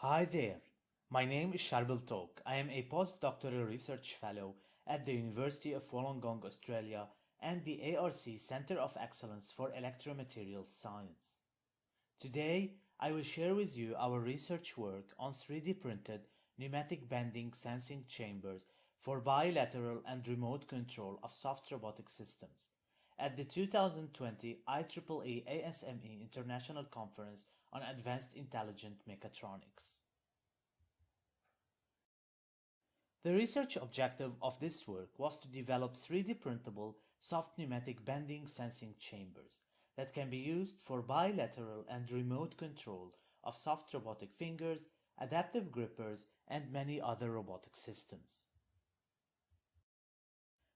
Hi there, my name is Sharbel Tok. I am a postdoctoral research fellow at the University of Wollongong, Australia and the ARC Center of Excellence for Electromaterials Science. Today, I will share with you our research work on 3D printed pneumatic bending sensing chambers for bilateral and remote control of soft robotic systems at the 2020 IEEE ASME International Conference on Advanced Intelligent Mechatronics. The research objective of this work was to develop 3D printable soft pneumatic bending sensing chambers that can be used for bilateral and remote control of soft robotic fingers, adaptive grippers, and many other robotic systems.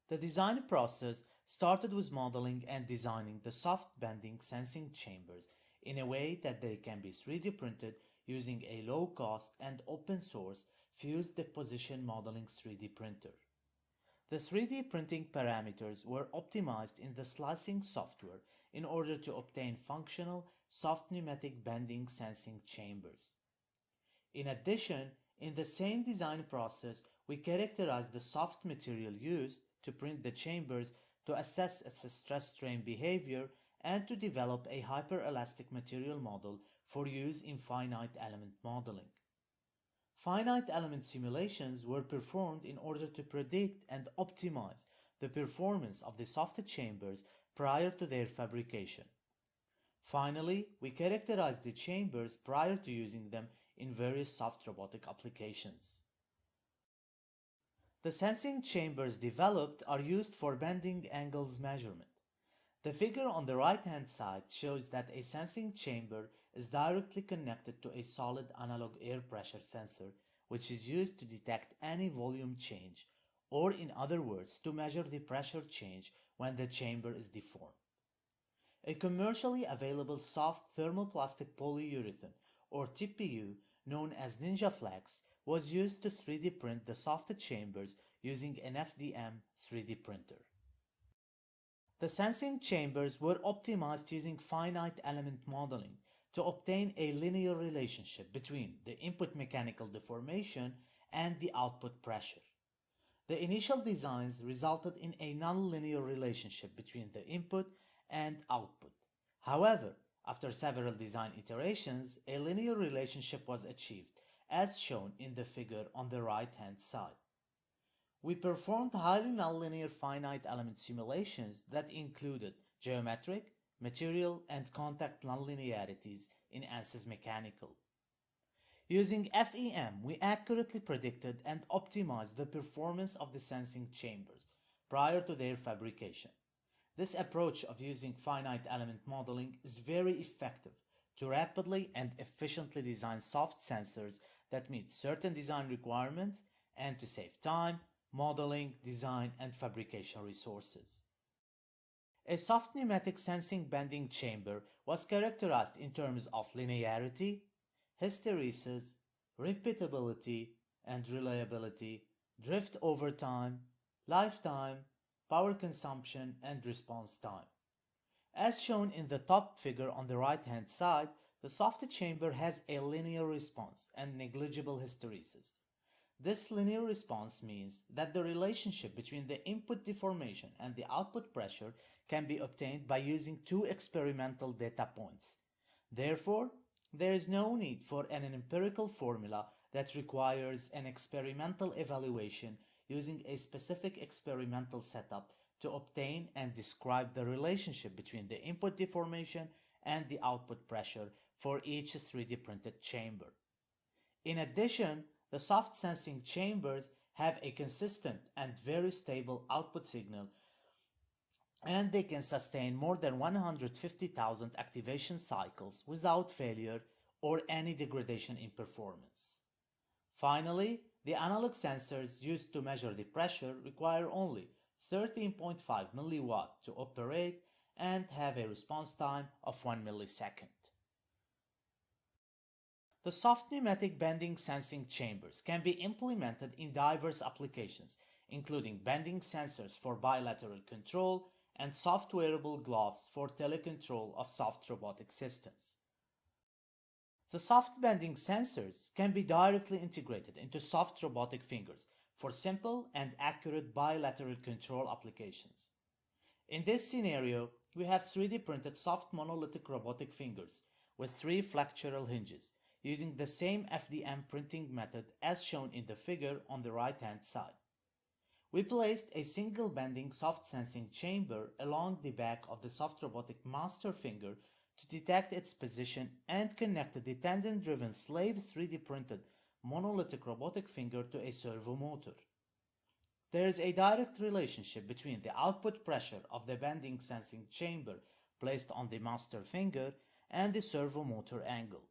The design process started with modeling and designing the soft bending sensing chambers in a way that they can be 3D printed using a low-cost and open-source fused deposition modeling 3D printer. The 3D printing parameters were optimized in the slicing software in order to obtain functional soft pneumatic bending sensing chambers. In addition, in the same design process, we characterized the soft material used to print the chambers to assess its stress-strain behavior and to develop a hyperelastic material model for use in finite element modeling. Finite element simulations were performed in order to predict and optimize the performance of the soft chambers prior to their fabrication. Finally, we characterized the chambers prior to using them in various soft robotic applications. The sensing chambers developed are used for bending angles measurement. The figure on the right-hand side shows that a sensing chamber is directly connected to a solid analog air pressure sensor, which is used to detect any volume change, or in other words, to measure the pressure change when the chamber is deformed. A commercially available soft thermoplastic polyurethane, or TPU, known as NinjaFlex, was used to 3D print the soft chambers using an FDM 3D printer. The sensing chambers were optimized using finite element modeling to obtain a linear relationship between the input mechanical deformation and the output pressure. The initial designs resulted in a nonlinear relationship between the input and output. However, after several design iterations, a linear relationship was achieved, as shown in the figure on the right-hand side. We performed highly nonlinear finite element simulations that included geometric, material, and contact nonlinearities in ANSYS Mechanical. Using FEM, we accurately predicted and optimized the performance of the sensing chambers prior to their fabrication. This approach of using finite element modeling is very effective to rapidly and efficiently design soft sensors that meet certain design requirements and to save time, modeling, design, and fabrication resources. A soft pneumatic sensing bending chamber was characterized in terms of linearity, hysteresis, repeatability and reliability, drift over time, lifetime, power consumption, and response time. As shown in the top figure on the right-hand side, the soft chamber has a linear response and negligible hysteresis. This linear response means that the relationship between the input deformation and the output pressure can be obtained by using two experimental data points. Therefore, there is no need for an empirical formula that requires an experimental evaluation using a specific experimental setup to obtain and describe the relationship between the input deformation and the output pressure for each 3D printed chamber. In addition, the soft sensing chambers have a consistent and very stable output signal, and they can sustain more than 150,000 activation cycles without failure or any degradation in performance. Finally, the analog sensors used to measure the pressure require only 13.5 mW to operate and have a response time of 1 millisecond. The soft pneumatic bending sensing chambers can be implemented in diverse applications, including bending sensors for bilateral control and soft wearable gloves for telecontrol of soft robotic systems. The soft bending sensors can be directly integrated into soft robotic fingers for simple and accurate bilateral control applications. In this scenario, we have 3D printed soft monolithic robotic fingers with 3 flexural hinges using the same FDM printing method as shown in the figure on the right-hand side. We placed a single bending soft sensing chamber along the back of the soft robotic master finger to detect its position and connected the tendon-driven slave 3D printed monolithic robotic finger to a servo motor. There is a direct relationship between the output pressure of the bending sensing chamber placed on the master finger and the servo motor angle.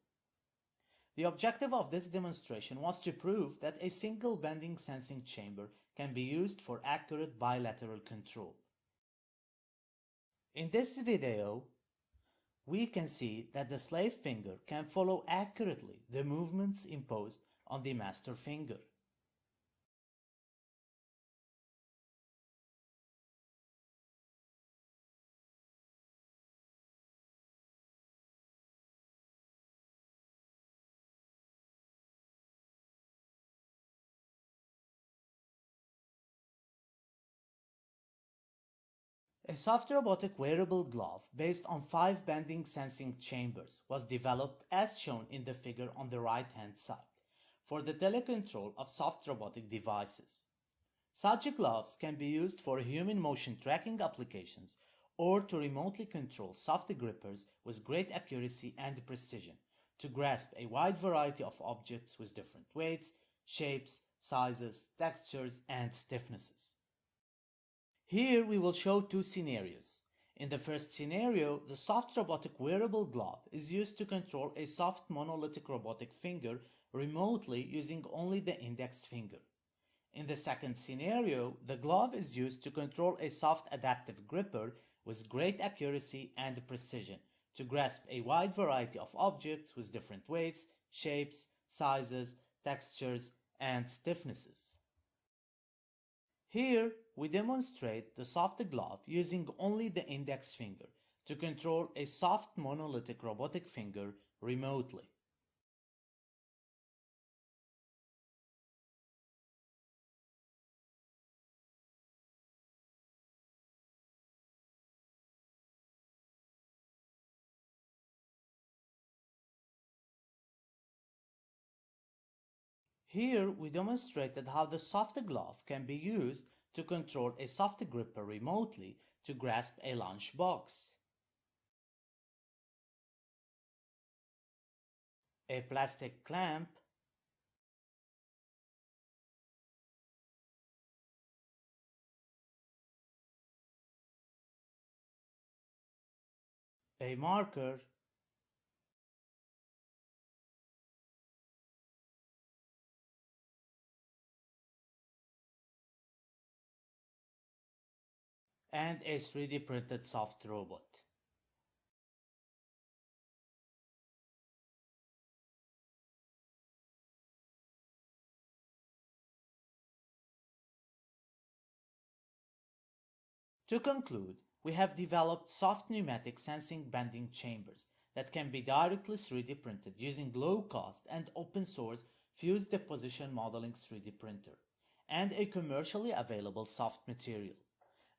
The objective of this demonstration was to prove that a single bending sensing chamber can be used for accurate bilateral control. In this video, we can see that the slave finger can follow accurately the movements imposed on the master finger. A soft robotic wearable glove based on 5 bending sensing chambers was developed as shown in the figure on the right-hand side for the telecontrol of soft robotic devices. Such gloves can be used for human motion tracking applications or to remotely control soft grippers with great accuracy and precision to grasp a wide variety of objects with different weights, shapes, sizes, textures, and stiffnesses. Here we will show 2 scenarios. In the first scenario, the soft robotic wearable glove is used to control a soft monolithic robotic finger remotely using only the index finger. In the second scenario, the glove is used to control a soft adaptive gripper with great accuracy and precision to grasp a wide variety of objects with different weights, shapes, sizes, textures, and stiffnesses. Here, we demonstrate the soft glove using only the index finger to control a soft monolithic robotic finger remotely. Here we demonstrated how the soft glove can be used to control a soft gripper remotely to grasp a lunch box, a plastic clamp, a marker, and a 3D printed soft robot. To conclude, we have developed soft pneumatic sensing bending chambers that can be directly 3D printed using low-cost and open-source fused deposition modeling 3D printer, and a commercially available soft material.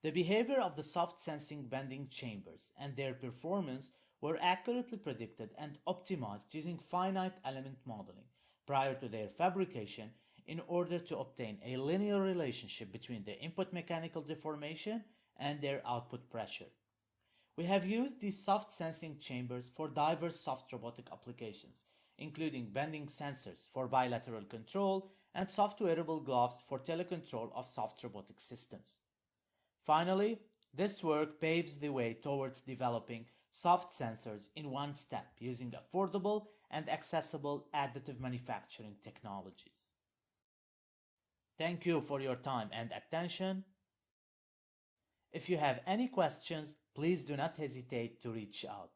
The behavior of the soft sensing bending chambers and their performance were accurately predicted and optimized using finite element modeling prior to their fabrication in order to obtain a linear relationship between the input mechanical deformation and their output pressure. We have used these soft sensing chambers for diverse soft robotic applications, including bending sensors for bilateral control and soft wearable gloves for telecontrol of soft robotic systems. Finally, this work paves the way towards developing soft sensors in one step using affordable and accessible additive manufacturing technologies. Thank you for your time and attention. If you have any questions, please do not hesitate to reach out.